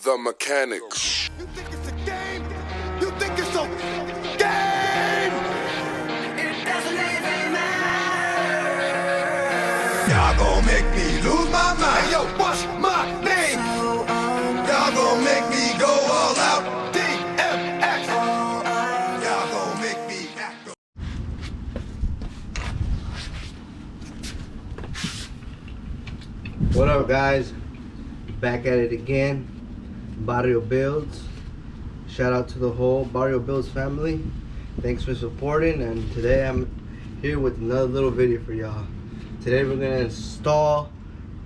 The mechanics. You think it's a game? You think it's a game? It doesn't even matter. Y'all gon' make me lose my mind. Hey, yo, what's my name? Y'all gon' make me go all out. DMX. Y'all gon' make me act. What up, guys? Back at it again. Barrio Builds. Shout out to the whole Barrio Builds family. Thanks for supporting, and today I'm here with another little video for y'all. Today we're gonna install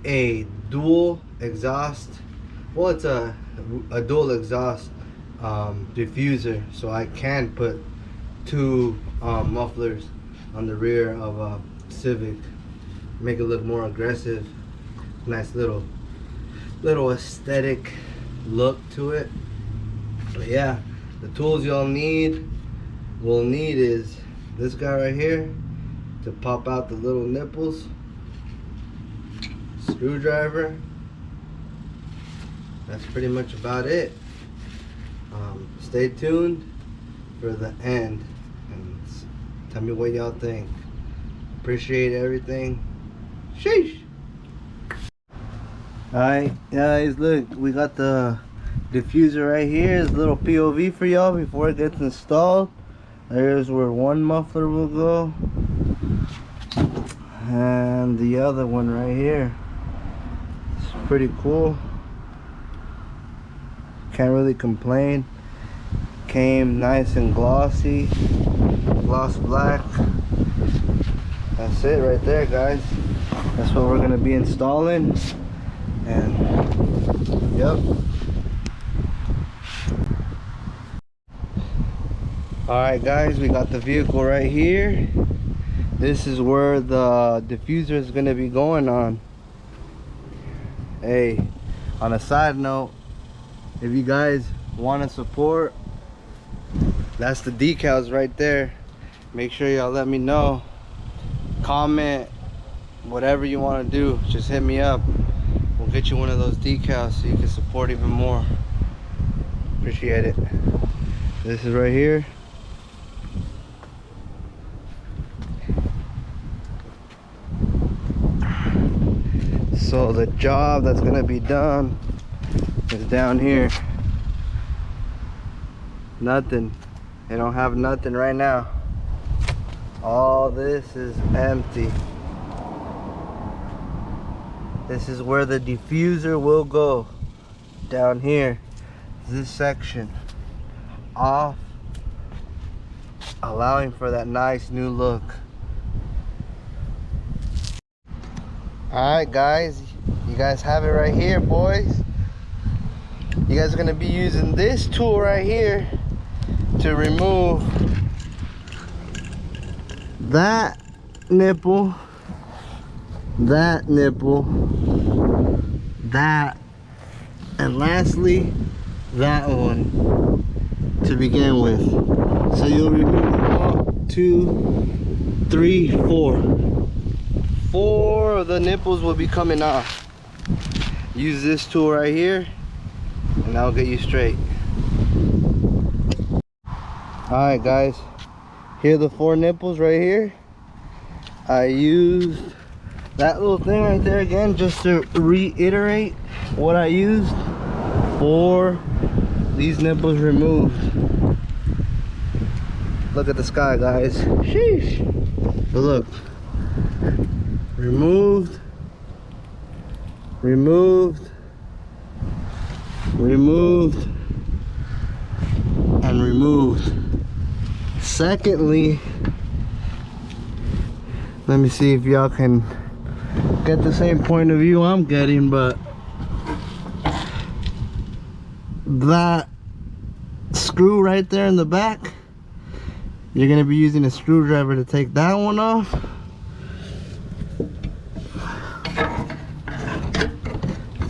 a dual exhaust. Well, it's a dual exhaust diffuser, so I can put two mufflers on the rear of a Civic, make it look more aggressive. Nice little aesthetic look to it. But yeah, the tools y'all will need is this guy right here to pop out the little nipples, screwdriver. That's pretty much about it. Stay tuned for the end and tell me what y'all think. Appreciate everything. Sheesh. Alright guys, look, we got the diffuser right here. It's a little POV for y'all before it gets installed. There's where one muffler will go, and the other one right here. It's pretty cool. Can't really complain. Came nice and glossy, gloss black. That's it right there, guys. That's what we're gonna be installing. And yep. Alright guys, we got the vehicle right here. This is where the diffuser is going to be going on. Hey, on a side note, if you guys want to support, that's the decals right there. Make sure y'all let me know. Comment, whatever you want to do, just hit me up. We'll get you one of those decals so you can support even more. Appreciate it. This is right here. So the job that's gonna be done is down here. Nothing. They don't have nothing right now. All this is empty. This is where the diffuser will go. Down here. This section. Off. Allowing for that nice new look. Alright guys, you guys have it right here, boys. You guys are going to be using this tool right here to remove that nipple, that nipple, that, and lastly that one to begin with. So you'll remove 1, 2, 3, 4. 4 of the nipples will be coming off. Use this tool right here and that'll get you straight. Alright guys, here are the 4 nipples right here. I used that little thing right there again just to reiterate what I used for these nipples removed. Look at the sky, guys. Sheesh. But look. Removed, removed, removed, and removed. Secondly, let me see if y'all can get the same point of view I'm getting, but that screw right there in the back, you're gonna be using a screwdriver to take that one off.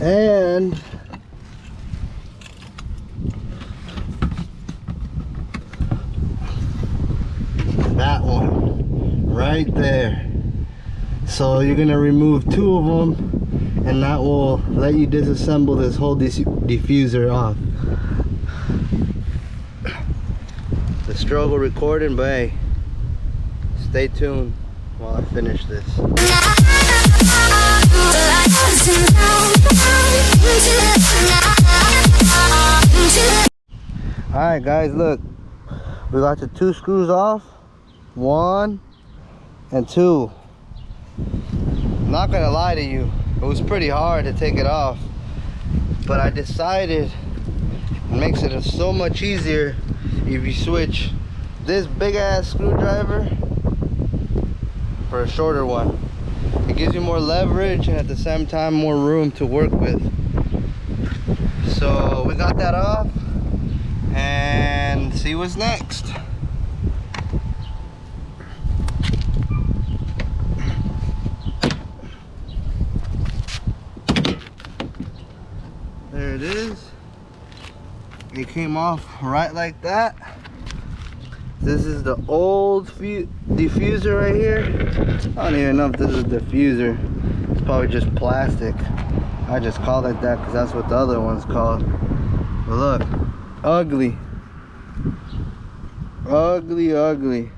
And that one right there. So you're gonna remove 2 of them and that will let you disassemble this whole diffuser off. The struggle recording, but hey, stay tuned while I finish this. Alright guys, look, we got the 2 screws off, 1 and 2. I'm not gonna lie to you, it was pretty hard to take it off, but I decided it makes it so much easier if you switch this big ass screwdriver for a shorter one. It gives you more leverage and at the same time more room to work with. So we got that off and see what's next. There it is. It came off right like that. This is the old diffuser right here. I don't even know if this is a diffuser. It's probably just plastic. I just call it that because that's what the other one's called. But look, ugly. Ugly, ugly.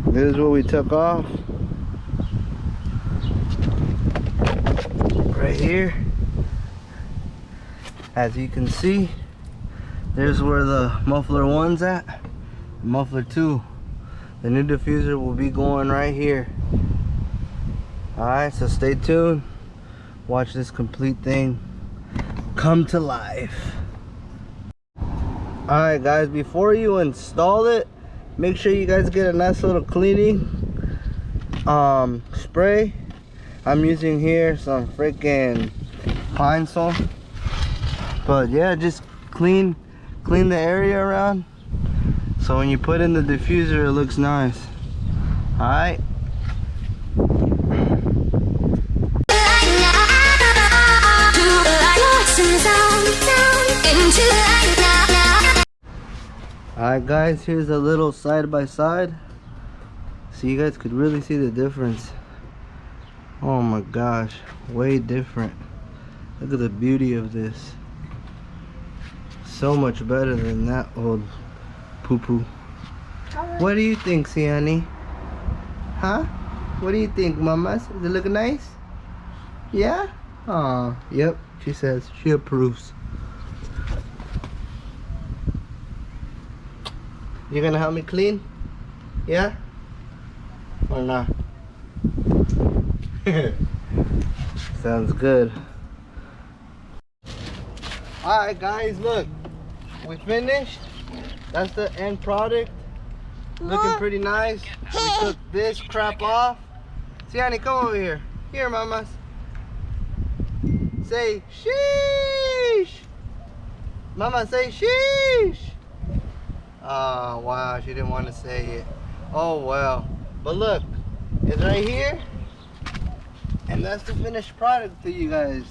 This is what we took off. Right here. As you can see, there's where the muffler 1's at. Muffler 2. The new diffuser will be going right here. Alright, so stay tuned. Watch this complete thing come to life. Alright guys, before you install it, make sure you guys get a nice little cleaning spray. I'm using here some freaking Pine Sol. But yeah, just clean the area around, so when you put in the diffuser it looks nice. Alright. Alright guys, here's a little side by side so you guys could really see the difference. Oh my gosh, way different. Look at the beauty of this. So much better than that old poo-poo. What do you think, Siani? Huh? What do you think, mamas? Does it look nice? Yeah? Aw, yep, she says. She approves. You gonna help me clean? Yeah? Or not? Sounds good. Alright guys, look. We finished. That's the end product. Looking pretty nice. We took this crap off. Siani, come over here. Here, mamas. Say sheesh. Mama, say sheesh. Oh wow, she didn't want to say it. Oh well. But look, it's right here. And that's the finished product to you guys.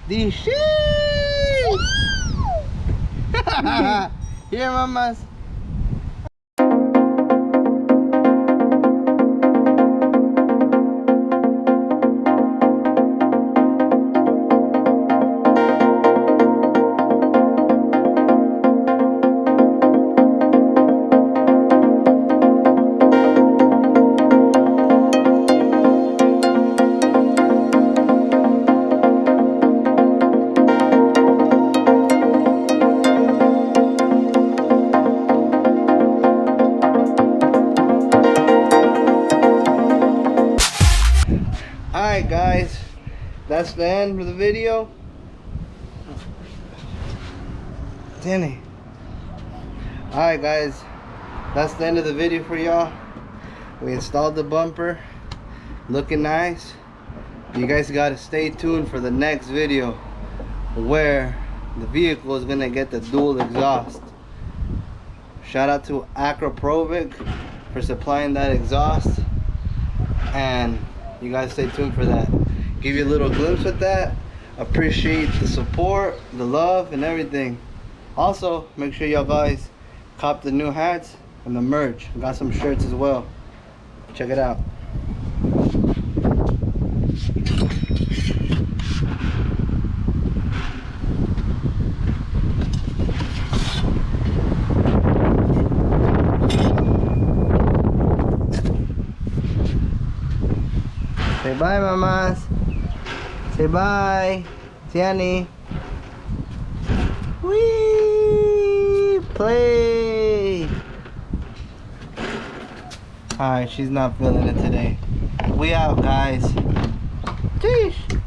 The sheesh! Here, mamas. Alright guys, that's the end of the video. Danny. Alright guys, that's the end of the video for y'all. We installed the bumper, looking nice. You guys gotta stay tuned for the next video where the vehicle is gonna get the dual exhaust. Shout out to Acroprovic for supplying that exhaust, and you guys stay tuned for that. Give you a little glimpse with that. Appreciate the support, the love, and everything. Also, make sure y'all guys cop the new hats and the merch. We got some shirts as well. Check it out. Say bye, mamas. Say bye. Tiani. Wee! Play! Alright, she's not feeling it today. We out, guys. Sheesh.